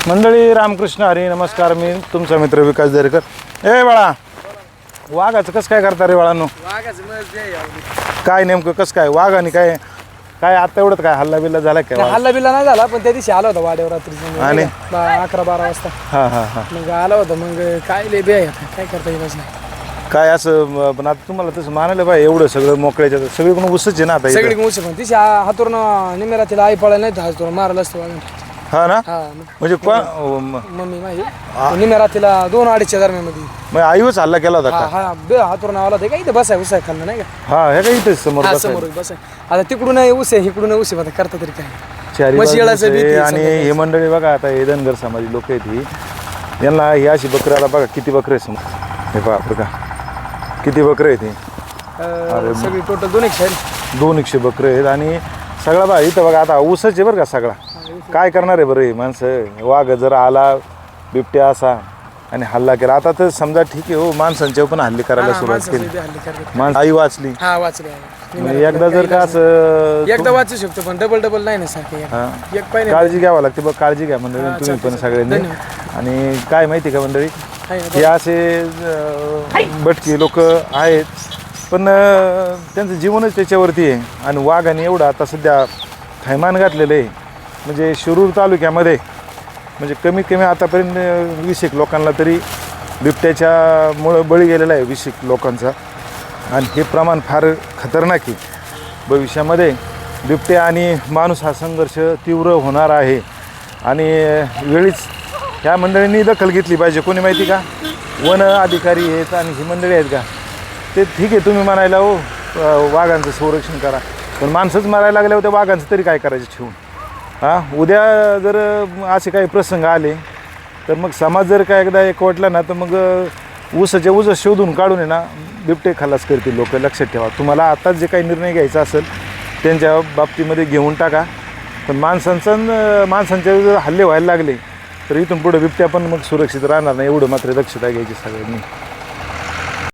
मंडळी रामकृष्ण हरी नमस्कार. मी तुमचा मित्र विकास देरकर. ए बाळा, वाघाचं कसं काय करता रे बाळांनो? काय नेमकं कसं काय वाघ आणि काय काय आता एवढं काय हल्ला बिल्ला झाला काय? हल्ला बिल्ला नाही झाला, पण त्या दिवशी आला होता वाड्यावर रात्री आणि 11-12 वाजता. हां हां हां. मग आला होता. मग काय लय बे काय करता येईल नाही काय असं. पण आता तुम्हाला तसं म्हणायला पाहिजे, एवढं सगळं मोकळ्याच्या सगळी पण उसच आहे ना आता. सगळी मुशी पण तिशी हातून निमेरा तिला आई पळायला नाही हातून मारला असतो वाघ. हा ना. हा म्हणजे मम्मी माझी निमेरा तिला 2-2.5च्या दरम्यान मध्ये आईवच हल्ला केला होता का? हा बे हातून आला होता. काय बसाय उसाय खाल्लं नाही का? हा हे काय इथेच समोर हा बसायला. समोर बसाय. आता तिकडून उस आहे इकडून उस आहे. करता तरी काय चारी म्हशी बाजूचे येळाचं भीती आणि हे मंडळी बघा आता हे धनगर समाजी लोक आहेत ही. यांना ही अशी बकऱ्याला बघा किती बकरे आहेत समोर. हे पहा बघा किती बकरे आहेत हे. सगळी टोटल 200 200 बकरे आहेत. आणि सगळा बघा इथं बघा आता ऊसच आहे बरं का सगळा. काय करणार आहे बरं हे माणसं. वाघ जर आला बिबट्या असा आणि हल्ला केला, आता तर समजा ठीक आहे हो, माणसांच्या पण हल्ले करायला सुरुवात केली. माणसं आई वाचली. हा वाचले. एकदा जर का असं एकदा वाचू शकतो, पण डबल नाही ना सारखे. एक पाहिजे काळजी घ्यावं लागते बघ. काळजी घ्या मंडळी तुम्ही पण सगळ्यांनी. आणि काय माहिती का मंडळी, हे असे भटकी लोक आहेत, पण त्यांचं जीवनच त्याच्यावरती आहे. आणि वाघाने एवढं आता सध्या थैमान घातलेलं आहे. म्हणजे शिरूर तालुक्यामध्ये म्हणजे कमीत कमी आतापर्यंत 20 लोकांना तरी बिबट्याच्यामुळं बळी गेलेला आहे. 20 लोकांचा. आणि हे प्रमाण फार खतरनाक आहे. भविष्यामध्ये बिबट्या आणि माणूस हा संघर्ष तीव्र होणार आहे. आणि वेळीच ह्या मंडळींनी दखल घेतली पाहिजे. कोणी माहिती का, वन अधिकारी आहेत आणि ही मंडळी आहेत का, ते ठीक आहे तुम्ही म्हणायला हो वाघांचं संरक्षण करा, पण माणसंच मारायला लागल्यावर त्या वाघांचं तरी काय करायचं ठेवून. उद्या जर असे काही प्रसंग आले तर मग समाज जर का एकदा एकवटला ना, तर मग ऊस शोधून काढून आहे ना बिबटे खलास करतील लोक. लक्षात ठेवा. तुम्हाला आताच जे काही निर्णय घ्यायचा असेल त्यांच्या बाबतीमध्ये घेऊन टाका. पण माणसांच्या जर हल्ले व्हायला लागले तर इथून पुढे बिबट्या पण मग सुरक्षित राहणार नाही. एवढं मात्र दक्षता घ्यायची सगळ्यांनी.